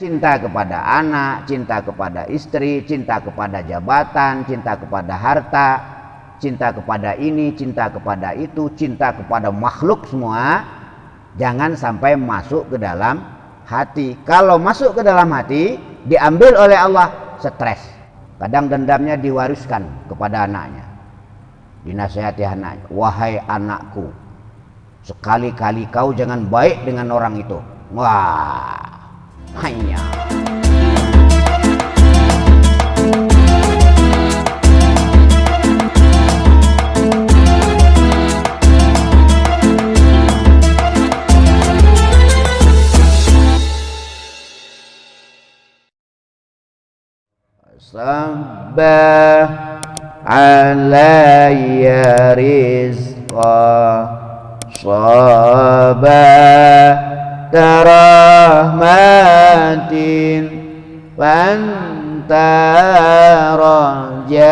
Cinta kepada anak, cinta kepada istri, cinta kepada jabatan, cinta kepada harta, cinta kepada ini, cinta kepada itu, cinta kepada makhluk semua. Jangan sampai masuk ke dalam hati. Kalau masuk ke dalam hati, diambil oleh Allah, stres. Kadang dendamnya diwariskan kepada anaknya. Dinasihati anaknya, wahai anakku, sekali-kali kau jangan baik dengan orang itu. Wah, hanya sabbah alayya rizqa sabah rahmatin fanta raja'ul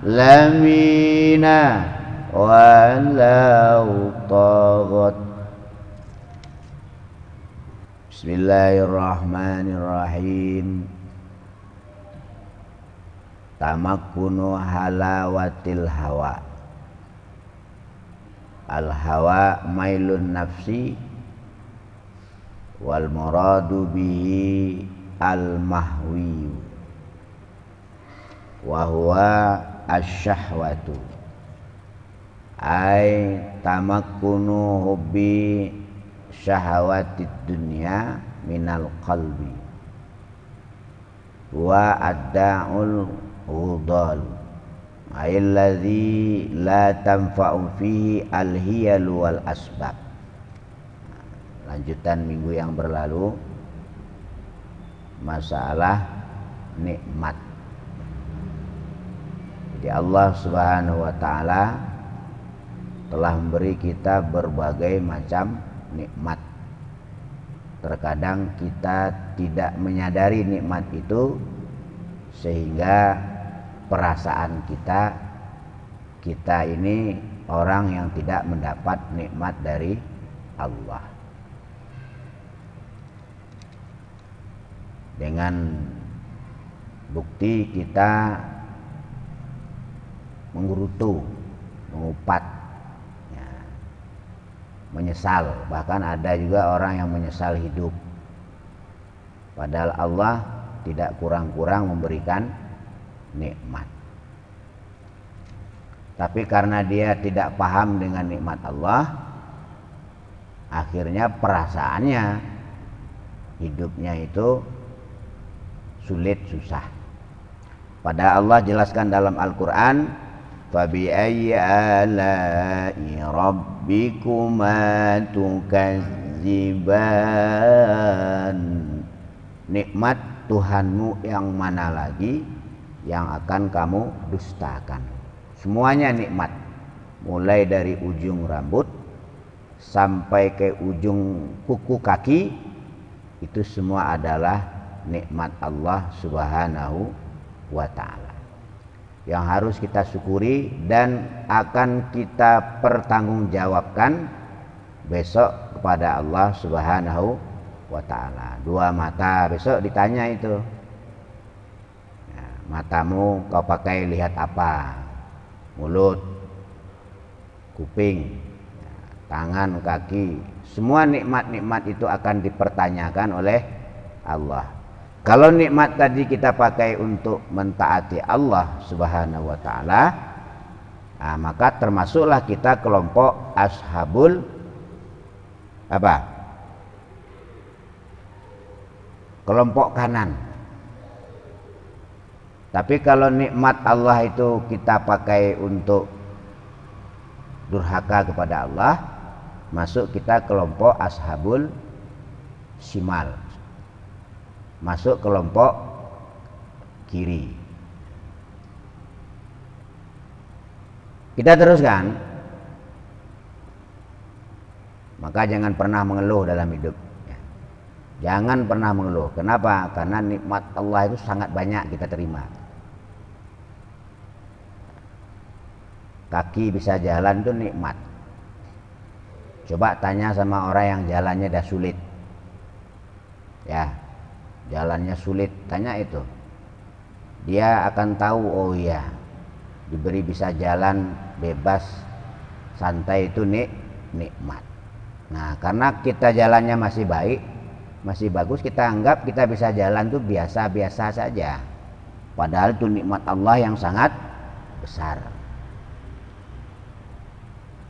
alamina walau taghat. Bismillahirrahmanirrahim. Tamakkunu halawatil hawa. Al-hawa mailun nafsi wal muradu bihi al-mahwi wa huwa asy-syahwatu ay tamakkunu hubbi syahawatid dunya minal qalbi wa ad-da'ul udal alladzi la tanfa'u fihi al-hiyal wal asbab. Lanjutan minggu yang berlalu masalah nikmat. Jadi Allah Subhanahu wa taala telah memberi kita berbagai macam nikmat. Terkadang kita tidak menyadari nikmat itu sehingga perasaan kita ini orang yang tidak mendapat nikmat dari Allah. Dengan bukti kita menggerutu, mengupat, ya, menyesal. Bahkan ada juga orang yang menyesal hidup. Padahal Allah tidak kurang-kurang memberikan nikmat. Tapi karena dia tidak paham dengan nikmat Allah, akhirnya perasaannya hidupnya itu sulit, susah. Padahal Allah jelaskan dalam Al-Quran, fabi ayyi ala'i rabbikuma tukadziban. Nikmat Tuhanmu yang mana lagi yang akan kamu dustakan? Semuanya nikmat, mulai dari ujung rambut sampai ke ujung kuku kaki, itu semua adalah nikmat Allah Subhanahu wa ta'ala yang harus kita syukuri dan akan kita pertanggungjawabkan besok kepada Allah Subhanahu wa ta'ala. Dua mata besok ditanya itu, matamu kau pakai lihat apa? Mulut, kuping, tangan, kaki, semua nikmat-nikmat itu akan dipertanyakan oleh Allah. Kalau nikmat tadi kita pakai untuk mentaati Allah Subhanahu wa ta'ala, maka termasuklah kita kelompok ashabul apa? Kelompok kanan. Tapi kalau nikmat Allah itu kita pakai untuk durhaka kepada Allah, masuk kita kelompok ashabul shimal, masuk kelompok kiri. Kita teruskan. Maka jangan pernah mengeluh dalam hidup. Jangan pernah mengeluh. Kenapa? Karena nikmat Allah itu sangat banyak kita terima. Kaki bisa jalan itu nikmat. Coba tanya sama orang yang jalannya dah sulit. Ya, jalannya sulit, tanya itu. Dia akan tahu, oh iya, diberi bisa jalan bebas, santai itu nikmat. Nah, karena kita jalannya masih baik, masih bagus, kita anggap kita bisa jalan tuh biasa-biasa saja. Padahal itu nikmat Allah yang sangat besar.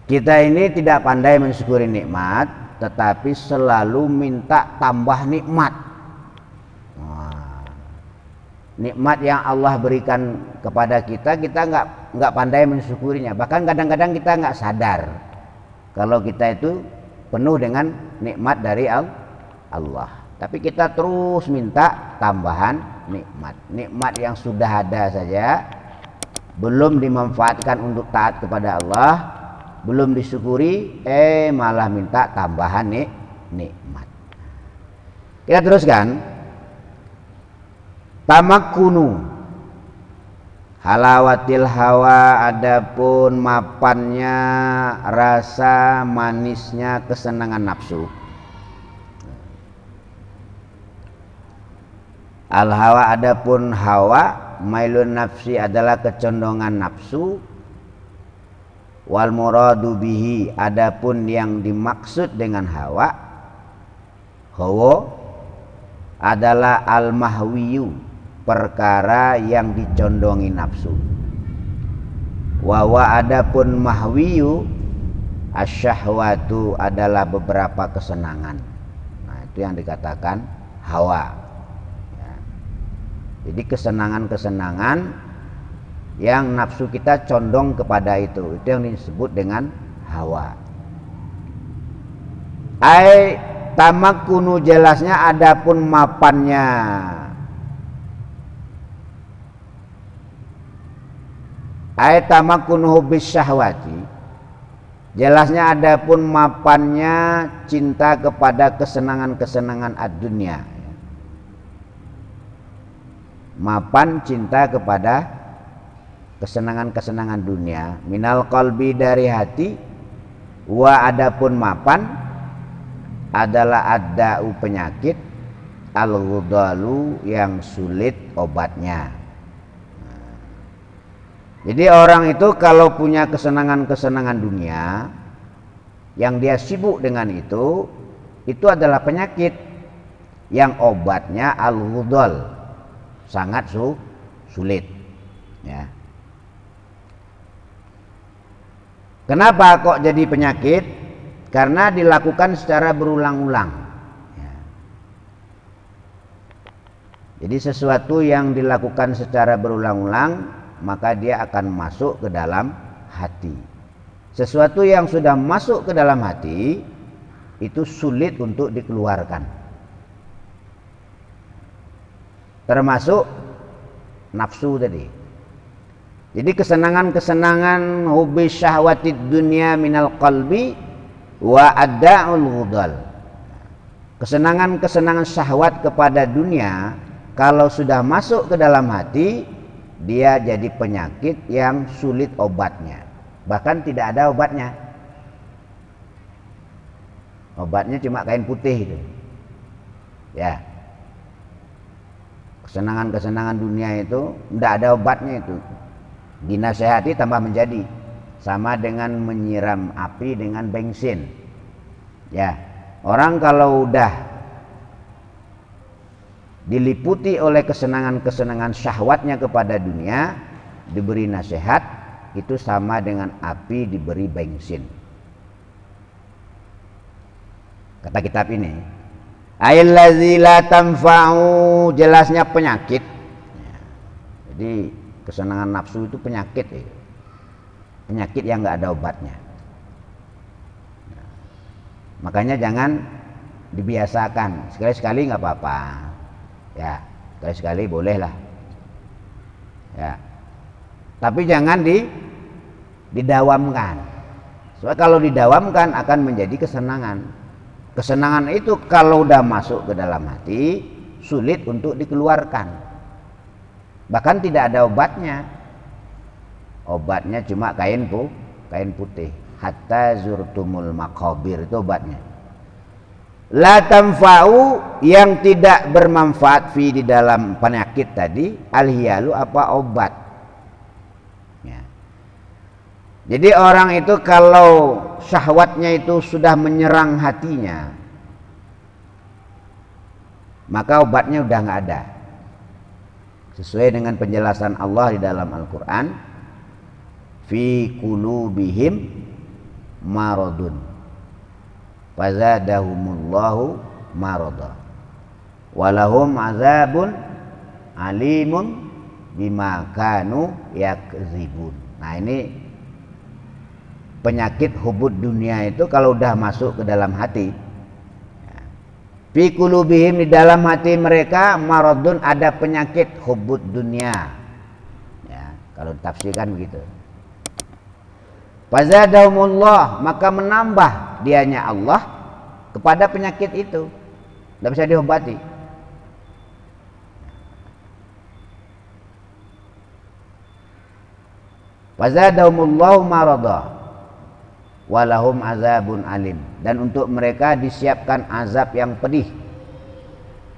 Kita ini tidak pandai mensyukuri nikmat, tetapi selalu minta tambah nikmat. Wah, nikmat yang Allah berikan kepada kita nggak pandai mensyukurinya. Bahkan kadang-kadang kita nggak sadar kalau kita itu penuh dengan nikmat dari Allah. Tapi kita terus minta tambahan nikmat. Nikmat yang sudah ada saja belum dimanfaatkan untuk taat kepada Allah, belum disyukuri, malah minta tambahan nikmat. Kita teruskan. Tamakkunu halawatil hawa, adapun mapannya rasa manisnya kesenangan nafsu. Al hawa, adapun hawa, mailun nafsi adalah kecondongan nafsu. Wal muradu bihi, adapun yang dimaksud dengan hawa adalah al mahwiyu, perkara yang dicondongi nafsu. Wa adapun mahwiyu asyahwatu adalah beberapa kesenangan. Nah, itu yang dikatakan hawa ya. Jadi kesenangan-kesenangan yang nafsu kita condong kepada itu yang disebut dengan hawa. Tamakkunu, jelasnya adapun mapannya. Tamakkunu hubis syahwati, jelasnya adapun mapannya cinta kepada kesenangan-kesenangan ad-dunya. Mapan cinta kepada kesenangan-kesenangan dunia, minal qalbi, dari hati. Wa adapun mapan adalah adda'u, penyakit, al-ghudalu, yang sulit obatnya. Jadi orang itu kalau punya kesenangan-kesenangan dunia yang dia sibuk dengan itu adalah penyakit yang obatnya al-ghudal, sangat sulit ya. Kenapa kok jadi penyakit? Karena dilakukan secara berulang-ulang ya. Jadi sesuatu yang dilakukan secara berulang-ulang, maka dia akan masuk ke dalam hati. Sesuatu yang sudah masuk ke dalam hati itu sulit untuk dikeluarkan. Termasuk nafsu tadi. Jadi kesenangan-kesenangan hobi syahwatid dunia minal qalbi wa adda'ul ghudal. Kesenangan-kesenangan syahwat kepada dunia kalau sudah masuk ke dalam hati, dia jadi penyakit yang sulit obatnya. Bahkan tidak ada obatnya. Obatnya cuma kain putih itu. Ya. Kesenangan-kesenangan dunia itu tidak ada obatnya itu. Dinasehati tambah menjadi, sama dengan menyiram api dengan bensin. Ya, orang kalau udah diliputi oleh kesenangan-kesenangan syahwatnya kepada dunia, diberi nasihat, itu sama dengan api diberi bensin. Kata kitab ini, aillazi la tanfa'u, jelasnya penyakit ya. Jadi kesenangan nafsu itu penyakit ya. Penyakit yang nggak ada obatnya. Nah, makanya jangan dibiasakan. Sekali-sekali nggak apa-apa ya, sekali-sekali boleh lah ya, tapi jangan didawamkan. Soalnya kalau didawamkan akan menjadi kesenangan. Kesenangan itu kalau udah masuk ke dalam hati sulit untuk dikeluarkan. Bahkan tidak ada obatnya. Obatnya cuma kain putih. Hatta zurtumul maqabir, itu obatnya. La tanfa'u, yang tidak bermanfaat fi di dalam penyakit tadi, al-hiyalu apa obat. Ya. Jadi orang itu kalau syahwatnya itu sudah menyerang hatinya, maka obatnya udah nggak ada. Sesuai dengan penjelasan Allah di dalam Al-Quran, fi qulubihim maradun fazadahumullahu marada walahum azabun alimun bima kanu yakzibun. Nah, ini penyakit hubud dunia itu kalau udah masuk ke dalam hati, fi qulubihim, di dalam hati mereka, maradun, ada penyakit hubud dunia. Ya, kalau ditafsirkan begitu. Fazadahumullah, maka menambah dianya Allah kepada penyakit itu, tidak bisa diobati. Fazadahumullahu marada walahum azabun alim, dan untuk mereka disiapkan azab yang pedih.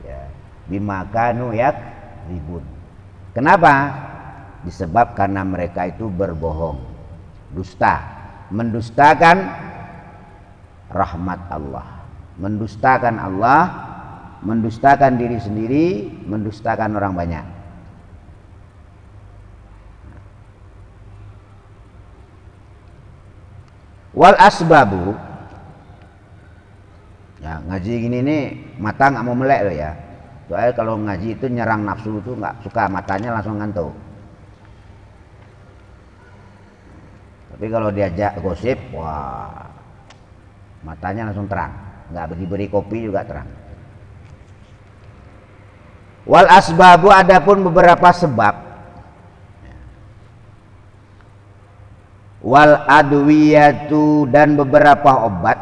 Ya, bima kanu yakzibun. Kenapa? Disebab karena mereka itu berbohong, dusta, mendustakan rahmat Allah, mendustakan Allah, mendustakan diri sendiri, mendustakan orang banyak. Wal asbabu, ya ngaji gini nih mata nggak mau melek loh ya. Soalnya kalau ngaji itu nyerang nafsu itu nggak suka, matanya langsung ngantuk. Tapi kalau diajak gosip, wah, matanya langsung terang, nggak diberi kopi juga terang. Wal asbabu, adapun beberapa sebab, wal adwiyatu, dan beberapa obat.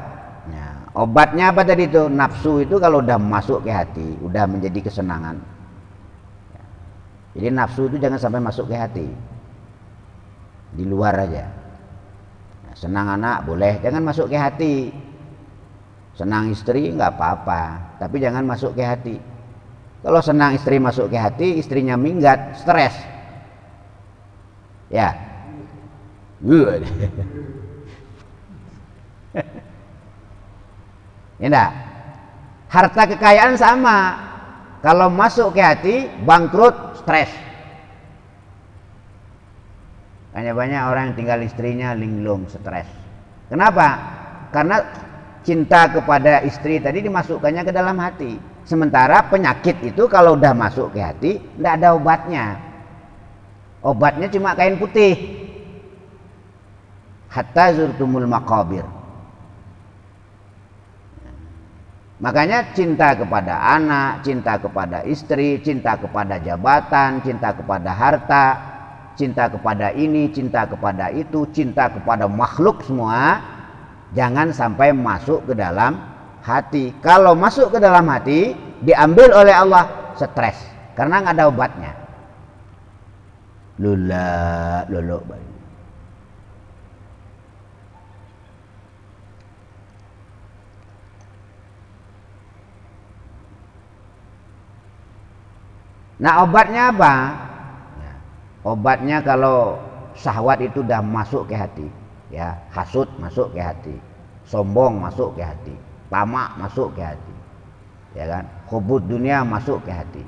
Nah, obatnya apa tadi itu? Nafsu itu kalau udah masuk ke hati, udah menjadi kesenangan. Jadi nafsu itu jangan sampai masuk ke hati, di luar aja. Nah, senang anak boleh, jangan masuk ke hati. Senang istri nggak apa-apa, tapi jangan masuk ke hati. Kalau senang istri masuk ke hati, istrinya minggat, stres. Ya. Enggak. Harta kekayaan sama. Kalau masuk ke hati, bangkrut, stres. Hanya banyak orang yang tinggal istrinya linglung, stres. Kenapa? Karena cinta kepada istri tadi dimasukkannya ke dalam hati. Sementara penyakit itu kalau udah masuk ke hati, tidak ada obatnya. Obatnya cuma kain putih. Hatta zurtumul maqabir. Makanya cinta kepada anak, cinta kepada istri, cinta kepada jabatan, cinta kepada harta, cinta kepada ini, cinta kepada itu, cinta kepada makhluk semua, jangan sampai masuk ke dalam hati. Kalau masuk ke dalam hati, diambil oleh Allah, stres, karena nggak ada obatnya. Lolo. Nah, obatnya apa? Ya, obatnya kalau syahwat itu udah masuk ke hati, ya, hasud masuk ke hati, sombong masuk ke hati, tamak masuk ke hati, ya kan, hubud dunia masuk ke hati.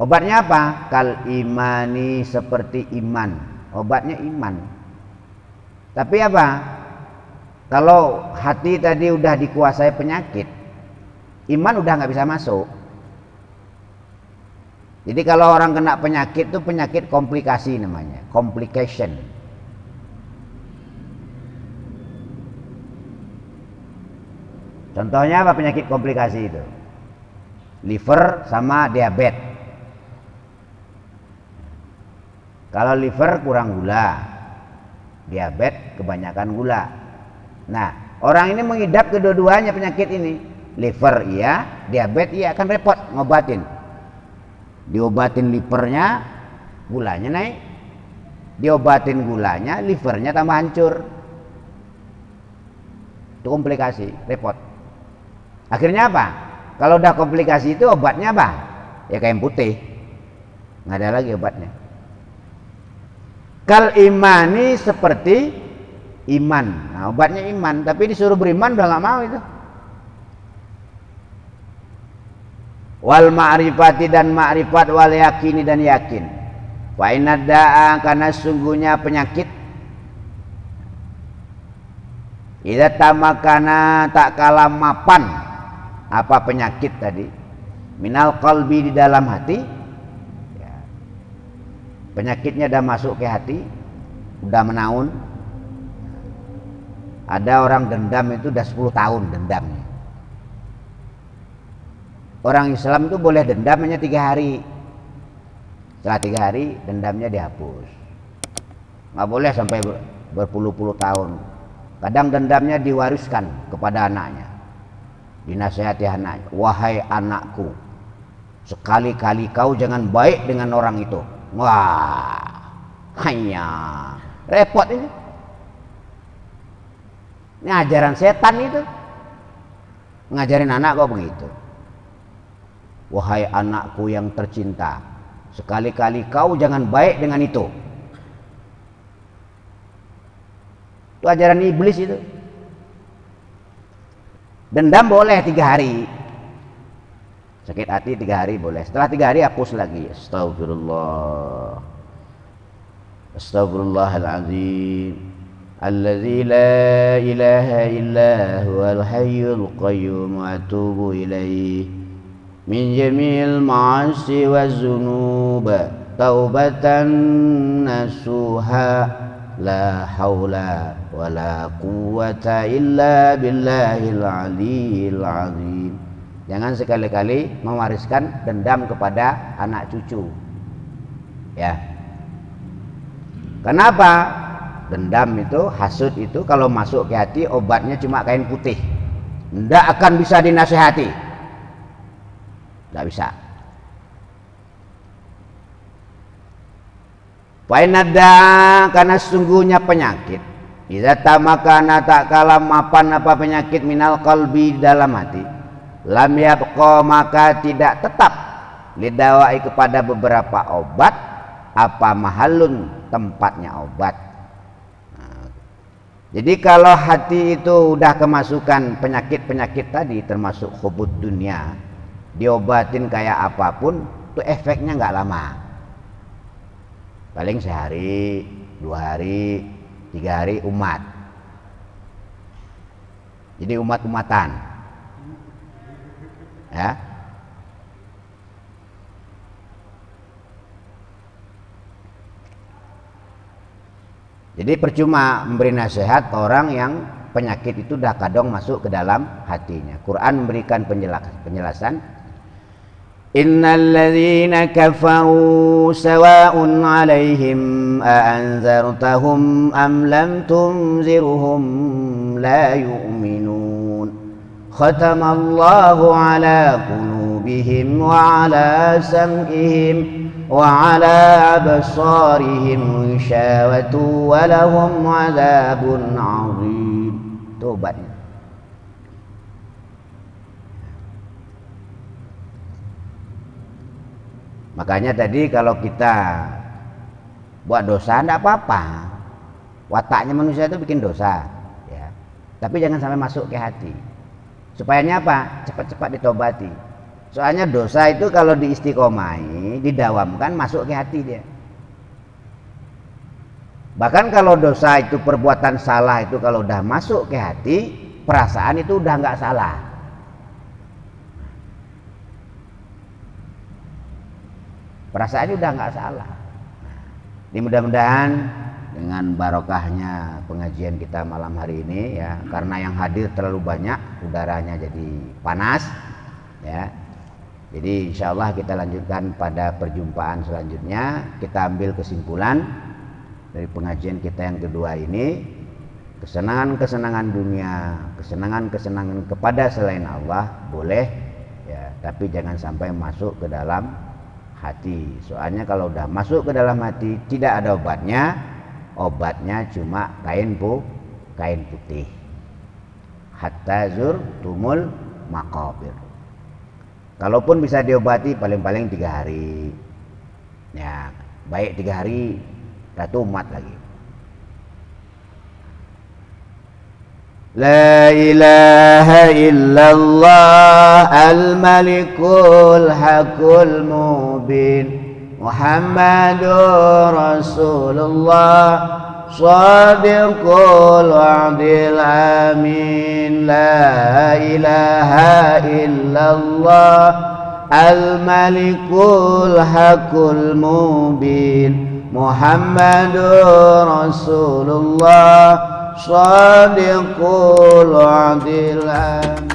Obatnya apa? Kal imani, seperti iman. Obatnya iman. Tapi apa? Kalau hati tadi udah dikuasai penyakit, iman udah nggak bisa masuk. Jadi kalau orang kena penyakit itu penyakit komplikasi namanya, complication. Contohnya apa penyakit komplikasi itu? Liver sama diabetes. Kalau liver kurang gula, diabetes kebanyakan gula. Nah, orang ini mengidap kedua-duanya penyakit ini. Liver iya, diabetes iya, kan repot ngobatin. Diobatin livernya, gulanya naik. Diobatin gulanya, livernya tambah hancur. Itu komplikasi, repot. Akhirnya apa? Kalau udah komplikasi itu obatnya apa? Ya kain putih, nggak ada lagi obatnya. Kal imani seperti iman. Nah, obatnya iman, tapi disuruh beriman udah nggak mau itu. Wal ma'rifati dan ma'rifat, wal yakini dan yakin. Wa inadda'a, karena sungguhnya penyakit, idza tamakana, tak kalah mapan apa penyakit tadi, minal qalbi, di dalam hati ya. Penyakitnya udah masuk ke hati, udah menaun. Ada orang dendam itu udah 10 tahun dendamnya. Orang Islam itu boleh dendam hanya 3 hari. Setelah 3 hari dendamnya dihapus. Nggak boleh sampai berpuluh-puluh tahun. Kadang dendamnya diwariskan kepada anaknya. Dinasihati anaknya, wahai anakku, sekali-kali kau jangan baik dengan orang itu. Wah, hanya repot ini. Ini ajaran setan itu. Ngajarin anak kok begitu. Wahai anakku yang tercinta, sekali-kali kau jangan baik dengan itu. Itu ajaran iblis itu. Dendam boleh 3 hari. Sakit hati 3 hari boleh. Setelah 3 hari hapus lagi. Astagfirullah. Astagfirullahaladzim. Alladzi la ilaha illa huwal hayyul qayyum wa atubu ilaih. Min jami'il ma'asi wa dzunub taubatan nasuha. La haula wa la quwwata illa billahil aliyyil azim. Jangan sekali-kali mewariskan dendam kepada anak cucu. Ya. Kenapa? Dendam itu, hasud itu kalau masuk ke hati obatnya cuma kain putih. Tidak akan bisa dinasihati. Tidak bisa. Fainada, karena sungguhnya penyakit. Idza tamakana, tak kalah mapan apa penyakit, minal qalbi, dalam hati. Lam yabqa, maka tidak tetap, lidawai, kepada beberapa obat, apa mahalun, tempatnya obat. Nah, jadi kalau hati itu udah kemasukan penyakit-penyakit tadi, termasuk hubud dunia, diobatin kayak apapun, itu efeknya nggak lama. Paling sehari, 2 hari, 3 hari umat. Jadi umat-umatan. Ya. Jadi percuma memberi nasihat orang yang penyakit itu dah kadang masuk ke dalam hatinya. Quran memberikan penjelasan. Innal ladzina kafaru sawa'un 'alaihim a anzartahum am lam tunzirhum la yu'minun. Khatamallahu 'ala qulubihim wa 'ala sam'ihim wa 'ala absarihim ghishawatu wa lahum 'adzabun 'adzim. Tobatnya. Makanya tadi kalau kita buat dosa tidak apa-apa. Wataknya manusia itu bikin dosa, ya. Tapi jangan sampai masuk ke hati. Supayanya apa? Cepat-cepat ditobati. Soalnya dosa itu kalau diistiqomai, didawamkan, masuk ke hati dia. Bahkan kalau dosa itu, perbuatan salah itu kalau udah masuk ke hati, perasaan itu udah nggak salah. Perasaannya udah nggak salah. Ini mudah-mudahan dengan barokahnya pengajian kita malam hari ini, ya, karena yang hadir terlalu banyak, udaranya jadi panas, ya. Jadi insya Allah kita lanjutkan pada perjumpaan selanjutnya. Kita ambil kesimpulan dari pengajian kita yang kedua ini. Kesenangan-kesenangan dunia, kesenangan-kesenangan kepada selain Allah boleh, ya, tapi jangan sampai masuk ke dalam hati. Soalnya kalau udah masuk ke dalam hati tidak ada obatnya. Obatnya cuma kain putih. Hatta zur tumul maqabir. Kalaupun bisa diobati paling-paling 3 hari. Ya, baik 3 hari dah tumat lagi. La ilaha illallah al-malikul hakul mubin Muhammadur Rasulullah Shadiqul wa'dil amin. La ilaha illallah al-malikul hakul mubin Muhammadur Rasulullah Shadiqul wa'dil amin.